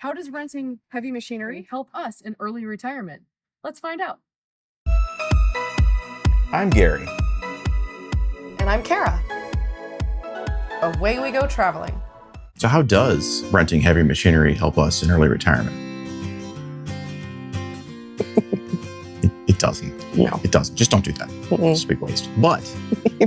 How does renting heavy machinery help us in early retirement? Let's find out. I'm Gary. And I'm Kara. Away we go traveling. So how does renting heavy machinery help us in early retirement? It doesn't. No. It doesn't. Just don't do that. It's a big waste. But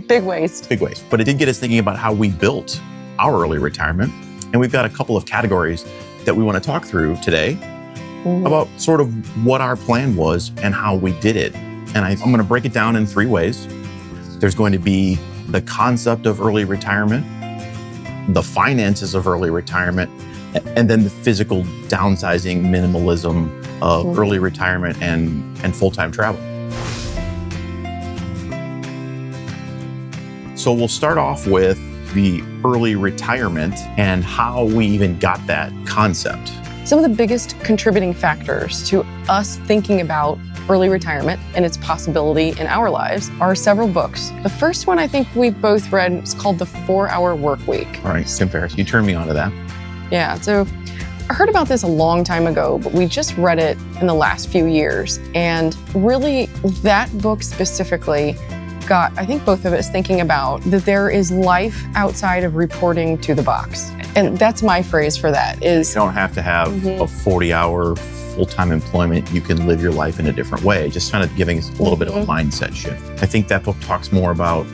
Big waste. big waste. But it did get us thinking about how we built our early retirement. And we've got a couple of categories that we want to talk through today about sort of what our plan was and how we did it. And I'm going to break it down in 3 ways. There's going to be the concept of early retirement, the finances of early retirement, and then the physical downsizing minimalism of early retirement and full-time travel. So we'll start off with the early retirement and how we even got that concept. Some of the biggest contributing factors to us thinking about early retirement and its possibility in our lives are several books. The first one I think we both read is called The 4-Hour Workweek. All right, Tim Ferriss, you turned me on to that. Yeah, so I heard about this a long time ago, but we just read it in the last few years. And really, that book specifically got, I think, both of us thinking about that there is life outside of reporting to the box. And that's my phrase for that is... You don't have to have a 40-hour full-time employment. You can live your life in a different way, just kind of giving us a little bit of a mindset shift. I think that book talks more about,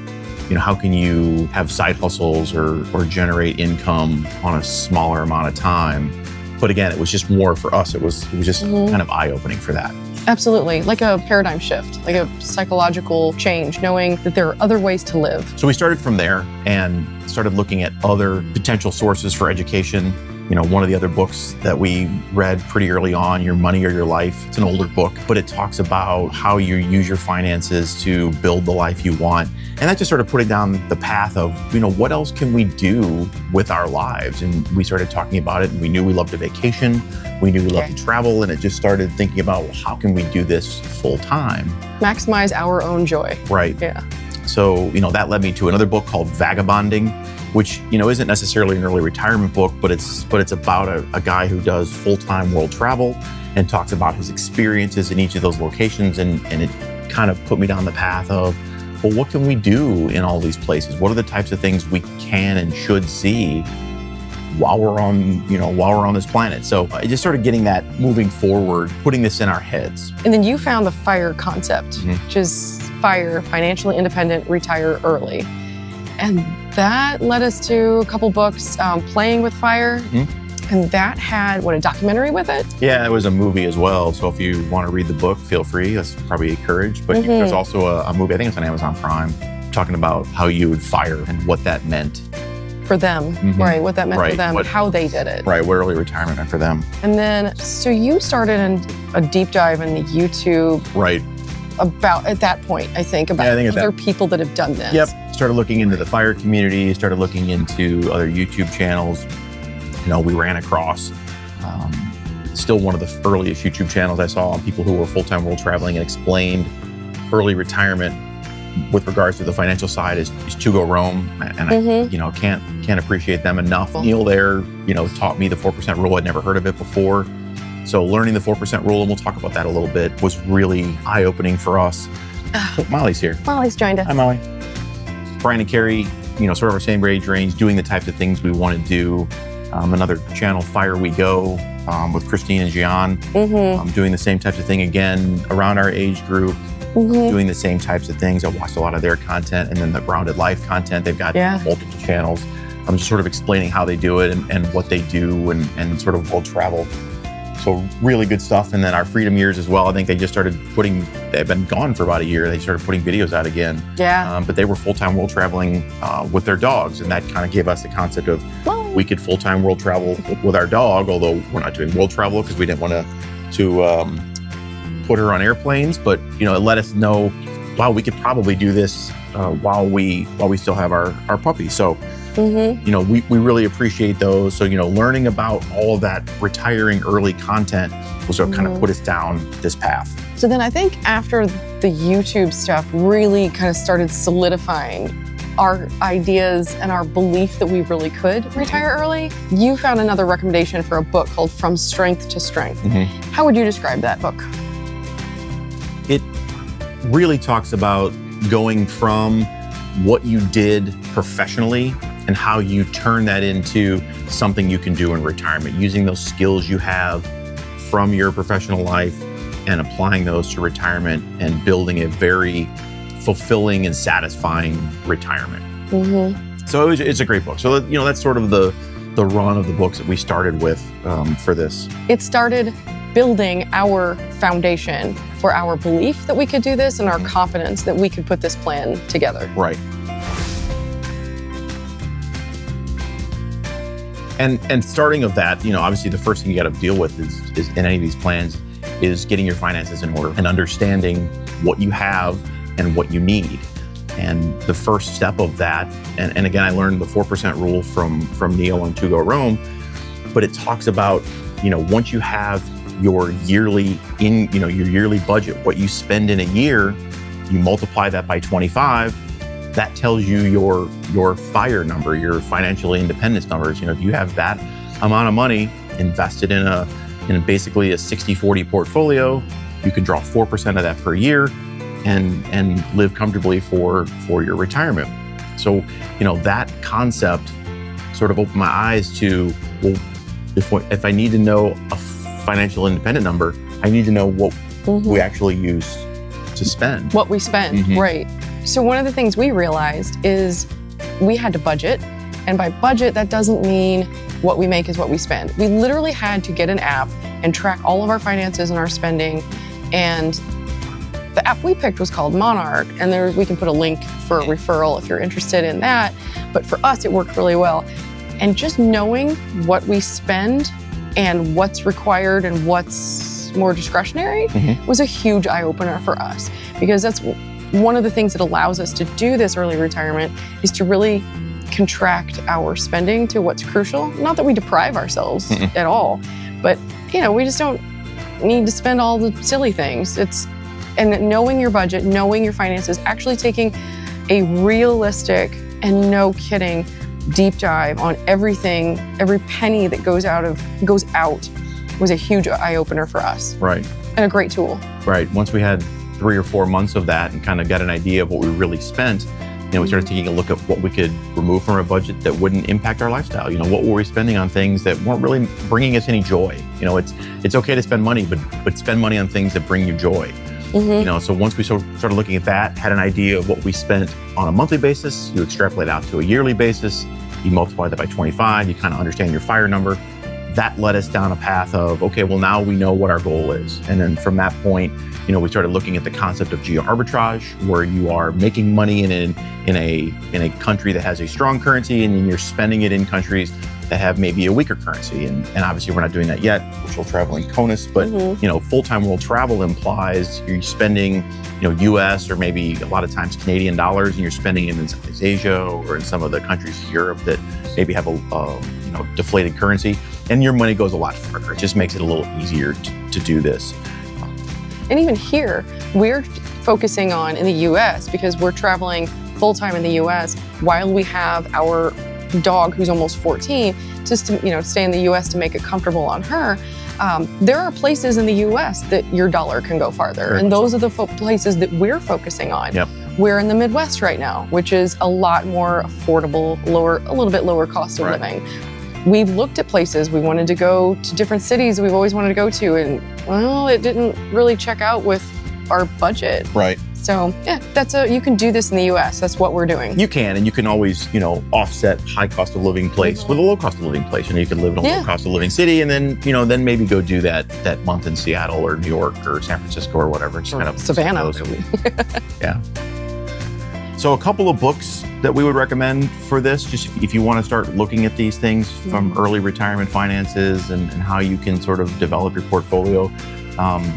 how can you have side hustles or generate income on a smaller amount of time. But again, it was just more for us. It was just kind of eye-opening for that. Absolutely, like a paradigm shift, like a psychological change, knowing that there are other ways to live. So we started from there and started looking at other potential sources for education. One of the other books that we read pretty early on, Your Money or Your Life. It's an older book, but it talks about how you use your finances to build the life you want. And that just started putting down the path of, what else can we do with our lives? And we started talking about it, and we knew we loved to vacation. We knew we loved to travel, and it just started thinking about, well, how can we do this full time? Maximize our own joy. Right. Yeah. So, that led me to another book called Vagabonding, which, isn't necessarily an early retirement book, but it's about a guy who does full-time world travel and talks about his experiences in each of those locations. And it kind of put me down the path of, well, what can we do in all these places? What are the types of things we can and should see while we're on this planet? So I just started getting that moving forward, putting this in our heads. And then you found the FIRE concept, which is FIRE, financially independent, retire early. And that led us to a couple books, Playing with FIRE. And that had, a documentary with it? Yeah, it was a movie as well. So if you want to read the book, feel free. That's probably encouraged. But there's also a movie, I think it's on Amazon Prime, talking about how you would FIRE and what that meant. For them, right? What that meant for them, how they did it. Right, what early retirement meant for them. And then, so you started in a deep dive into YouTube. Right. About, at that point, I think, about other people that have done this. Yep, started looking into the FIRE community, started looking into other YouTube channels. We ran across, still one of the earliest YouTube channels I saw on people who were full-time world traveling and explained early retirement with regards to the financial side is To Go Roam, and I can't appreciate them enough. Neil there, taught me the 4% rule. I'd never heard of it before. So learning the 4% rule, and we'll talk about that a little bit, was really eye-opening for us. Molly's here. Molly's joined us. Hi, Molly. Brian and Carrie, sort of our same age range, doing the types of things we want to do. Another channel, Fire We Go, with Christine and Gian, doing the same types of thing again around our age group. Doing the same types of things. I watched a lot of their content, and then the Grounded Life content. They've got multiple channels. I'm just sort of explaining how they do it and what they do and sort of world travel. So really good stuff. And then our Freedom Years as well. I think they just started they've been gone for about a year. They started putting videos out again. Yeah. But they were full-time world traveling with their dogs. And that kind of gave us the concept of we could full-time world travel with our dog, although we're not doing world travel because we didn't want to put her on airplanes, but it let us know, wow, we could probably do this while we still have our puppy. So we really appreciate those. So learning about all of that retiring early content was what kind of put us down this path. So then I think after the YouTube stuff really kind of started solidifying our ideas and our belief that we really could retire early, you found another recommendation for a book called From Strength to Strength. How would you describe that book? It really talks about going from what you did professionally and how you turn that into something you can do in retirement, using those skills you have from your professional life and applying those to retirement and building a very fulfilling and satisfying retirement. So it's a great book. So that's sort of the run of the books that we started with for this. It started building our foundation for our belief that we could do this and our confidence that we could put this plan together. Right. And starting of that, obviously the first thing you got to deal with is in any of these plans is getting your finances in order and understanding what you have and what you need. And the first step of that, and again, I learned the 4% rule from Neil on To Go Rome, but it talks about, once you have your yearly your yearly budget, what you spend in a year, you multiply that by 25, that tells you your FIRE number, your financial independence numbers. If you have that amount of money invested in basically a 60-40 portfolio, you can draw 4% of that per year and live comfortably for your retirement. So, that concept sort of opened my eyes to, well, if I need to know a financial independent number, I need to know what we actually use to spend. What we spend, right. So one of the things we realized is we had to budget. And by budget, that doesn't mean what we make is what we spend. We literally had to get an app and track all of our finances and our spending. And the app we picked was called Monarch. And we can put a link for a referral if you're interested in that. But for us, it worked really well. And just knowing what we spend and what's required and what's more discretionary was a huge eye-opener for us. Because that's one of the things that allows us to do this early retirement is to really contract our spending to what's crucial. Not that we deprive ourselves at all, but we just don't need to spend all the silly things. And knowing your budget, knowing your finances, actually taking a realistic and no kidding deep dive on everything, every penny that goes out was a huge eye opener for us. Right. And a great tool. Right. Once we had 3 or 4 months of that and kind of got an idea of what we really spent, we started taking a look at what we could remove from our budget that wouldn't impact our lifestyle. What were we spending on things that weren't really bringing us any joy? It's okay to spend money, but spend money on things that bring you joy. So once we started looking at that, had an idea of what we spent on a monthly basis, you extrapolate out to a yearly basis, you multiply that by 25, you kind of understand your FIRE number. That led us down a path of, okay, well, now we know what our goal is. And then from that point, we started looking at the concept of geo-arbitrage, where you are making money in a country that has a strong currency, and then you're spending it in countries that have maybe a weaker currency. And obviously we're not doing that yet. We're still traveling CONUS, but full-time world travel implies you're spending, US or maybe a lot of times Canadian dollars, and you're spending it in Southeast Asia or in some of the countries in Europe that maybe have a deflated currency, and your money goes a lot farther. It just makes it a little easier to do this. And even here, we're focusing on in the US because we're traveling full-time in the US while we have our dog who's almost 14 just to stay in the US to make it comfortable on her. There are places in the US that your dollar can go farther. And those are the places that we're focusing on. Yep. We're in the Midwest right now, which is a lot more affordable, a little bit lower cost of living. We've looked at places. We wanted to go to different cities we've always wanted to go to, and it didn't really check out with our budget. Right. So yeah, you can do this in the US. That's what we're doing. You can, and you can always, offset high cost of living place with a low cost of living place. You can live in a low cost of living city, and then, then maybe go do that month in Seattle or New York or San Francisco or whatever. Just kind of Savannah. Yeah. So a couple of books that we would recommend for this, just if you want to start looking at these things from early retirement finances and how you can sort of develop your portfolio.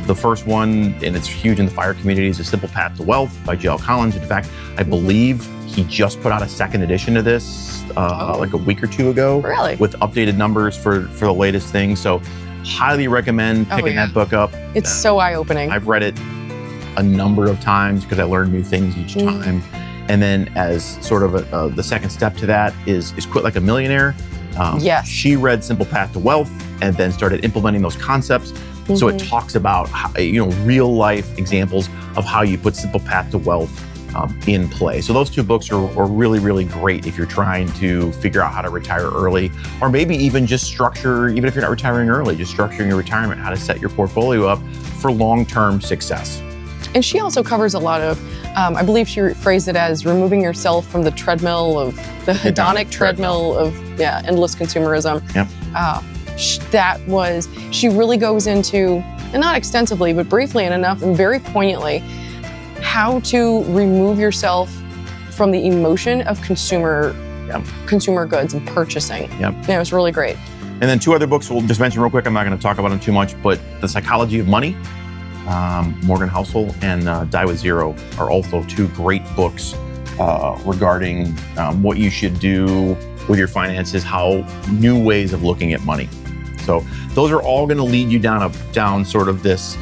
The first one, and it's huge in the FIRE community, is A Simple Path to Wealth by J.L. Collins. In fact, I believe he just put out a second edition of this like a week or two ago. Really? With updated numbers for the latest things. So highly recommend picking that book up. It's so eye-opening. I've read it a number of times because I learn new things each time. And then as sort of the second step to that is Quit Like a Millionaire. Yes. She read Simple Path to Wealth and then started implementing those concepts. So it talks about how, real life examples of how you put Simple Path to Wealth in play. So those two books are really, really great if you're trying to figure out how to retire early, or maybe even just structure, even if you're not retiring early, just structuring your retirement, how to set your portfolio up for long-term success. And she also covers a lot of, I believe she phrased it as removing yourself from the treadmill of the hedonic treadmill of endless consumerism. Yep. She really goes into, and not extensively, but briefly and enough and very poignantly, how to remove yourself from the emotion of consumer goods and purchasing. Yep. Yeah, it was really great. And then two other books we'll just mention real quick. I'm not going to talk about them too much, but The Psychology of Money, Morgan Housel, and Die with Zero are also two great books regarding what you should do with your finances, how new ways of looking at money. So those are all going to lead you down sort of this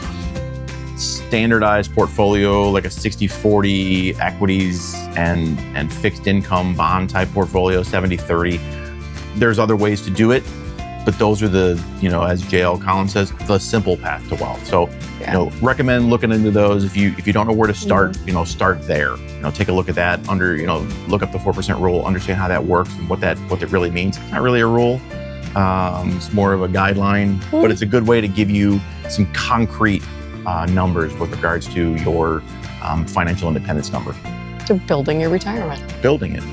standardized portfolio, like a 60-40 equities and fixed income bond type portfolio, 70-30. There's other ways to do it, but those are the, as JL Collins says, the simple path to wealth. So, recommend looking into those. If you don't know where to start, start there. Take a look at that look up the 4% rule, understand how that works and what that really means. It's not really a rule. It's more of a guideline, but it's a good way to give you some concrete numbers with regards to your financial independence number. To building your retirement. Building it.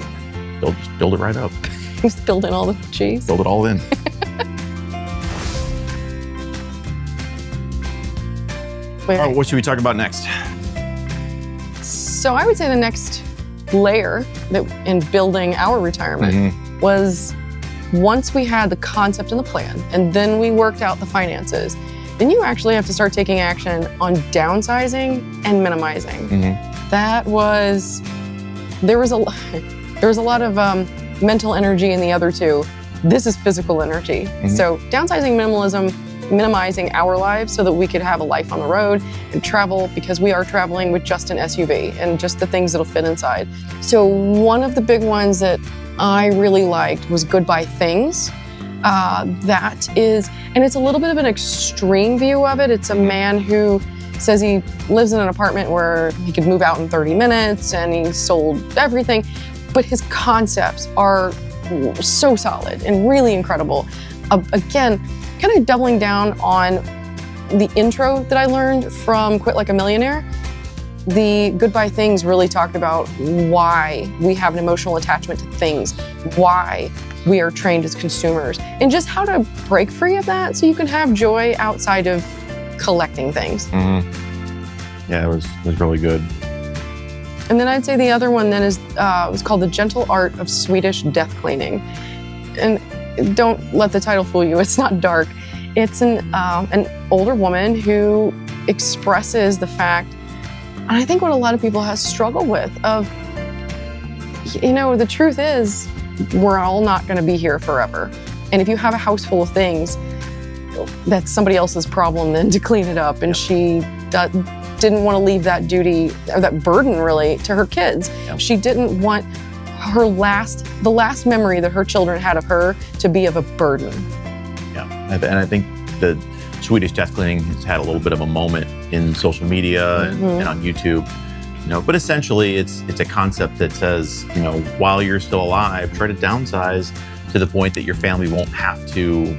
Just build it right up. Just building all the cheese. Build it all in. What should we talk about next? So I would say the next layer in building our retirement was, once we had the concept and the plan, and then we worked out the finances, then you actually have to start taking action on downsizing and minimizing. There was a lot of mental energy in the other two. This is physical energy. So downsizing, minimizing our lives so that we could have a life on the road and travel, because we are traveling with just an SUV and just the things that'll fit inside. So one of the big ones that I really liked was Goodbye Things. That is, and it's a little bit of an extreme view of it. It's a man who says he lives in an apartment where he could move out in 30 minutes and he sold everything, but his concepts are so solid and really incredible. Again, kind of doubling down on the intro that I learned from Quit Like a Millionaire. The Goodbye Things really talked about why we have an emotional attachment to things, why we are trained as consumers, and just how to break free of that so you can have joy outside of collecting things. Yeah, it was really good. And then I'd say the other one then is was called The Gentle Art of Swedish Death Cleaning. And don't let the title fool you, it's not dark. It's an older woman who expresses the fact, and I think what a lot of people have struggled with, of, the truth is, we're all not going to be here forever. And if you have a house full of things, that's somebody else's problem then to clean it up. And she didn't want to leave that duty, or that burden really, to her kids. Yep. She didn't want the last memory that her children had of her to be of a burden. Yeah, and I think the Swedish death cleaning has had a little bit of a moment in social media and on YouTube. But essentially it's a concept that says, while you're still alive, try to downsize to the point that your family won't have to,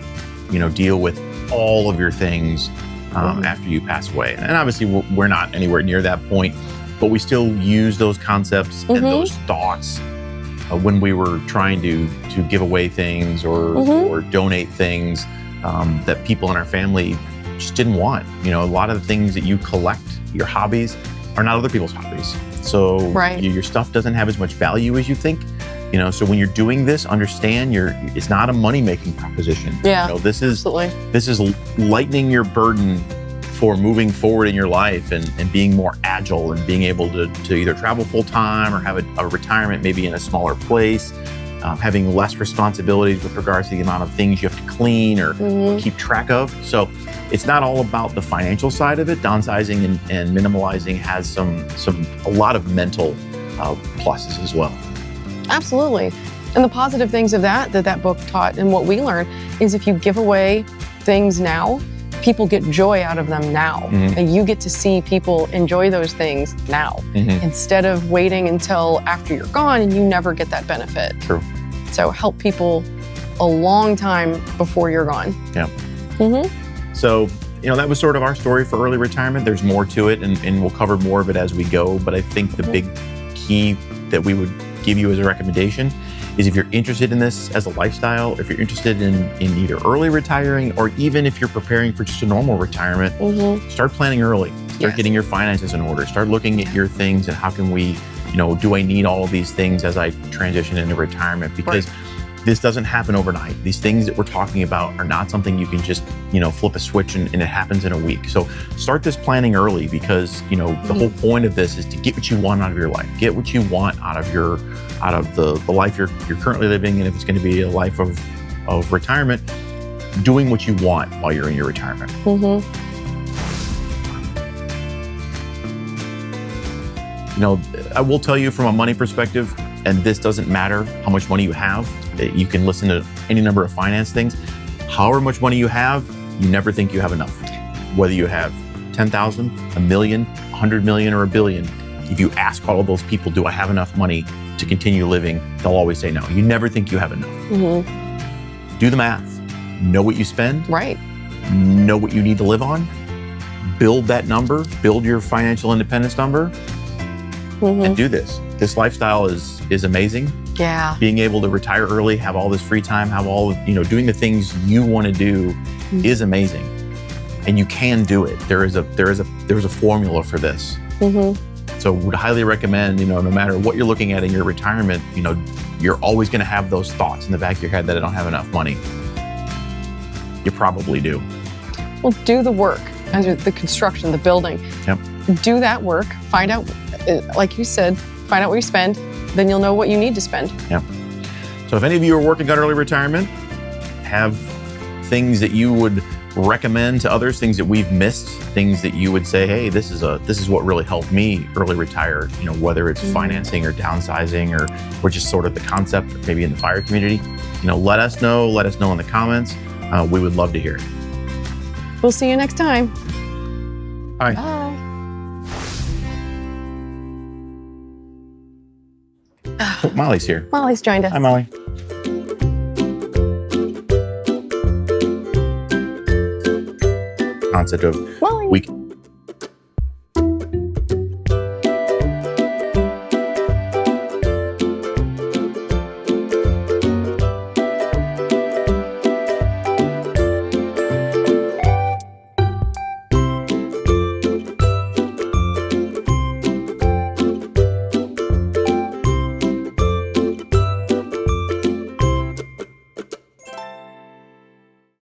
deal with all of your things after you pass away. And obviously we're not anywhere near that point, but we still use those concepts and those thoughts when we were trying to give away things or donate things that people in our family just didn't want. A lot of the things that you collect, your hobbies, are not other people's hobbies. So your stuff doesn't have as much value as you think. So when you're doing this, understand it's not a money-making proposition. Yeah, this is absolutely. lightening your burden for moving forward in your life and being more agile and being able to either travel full-time or have a retirement maybe in a smaller place, having less responsibilities with regards to the amount of things you have to clean or keep track of. So it's not all about the financial side of it. Downsizing and minimalizing has a lot of mental pluses as well. Absolutely. And the positive things of that book taught and what we learned is if you give away things now, people get joy out of them now. And you get to see people enjoy those things now instead of waiting until after you're gone and you never get that benefit. True. So help people a long time before you're gone. Yeah. So, that was sort of our story for early retirement. There's more to it, and we'll cover more of it as we go. But I think the big key that we would give you as a recommendation is if you're interested in this as a lifestyle, if you're interested in either early retiring or even if you're preparing for just a normal retirement, start planning early. Start getting your finances in order. Start looking at your things and how can we, do I need all of these things as I transition into retirement? Because this doesn't happen overnight. These things that we're talking about are not something you can just, flip a switch and it happens in a week. So start this planning early because, the whole point of this is to get what you want out of your life. Get what you want out of the life you're currently living. And if it's going to be a life of retirement, doing what you want while you're in your retirement. I will tell you from a money perspective, and this doesn't matter how much money you have. You can listen to any number of finance things. However much money you have, you never think you have enough. Whether you have 10,000, a million, 100 million, or a billion, if you ask all of those people, do I have enough money to continue living? They'll always say no. You never think you have enough. Do the math. Know what you spend. Right. Know what you need to live on. Build that number. Build your financial independence number. And do this. This lifestyle is amazing. Yeah. Being able to retire early, have all this free time, have all, doing the things you want to do is amazing. And you can do it. There's a formula for this. So would highly recommend, no matter what you're looking at in your retirement, you're always going to have those thoughts in the back of your head that I don't have enough money. You probably do. Well, do the work. The construction, the building. Yep. Do that work. Find out, like you said, find out what you spend. Then you'll know what you need to spend. Yeah. So if any of you are working on early retirement, have things that you would recommend to others, things that we've missed, things that you would say, hey, this is what really helped me early retire, whether it's financing or downsizing or just sort of the concept, maybe in the fire community, let us know in the comments. We would love to hear it. We'll see you next time. Bye. Bye. Oh, Molly's here. Molly's joined us. Hi, Molly. Concept of Molly. we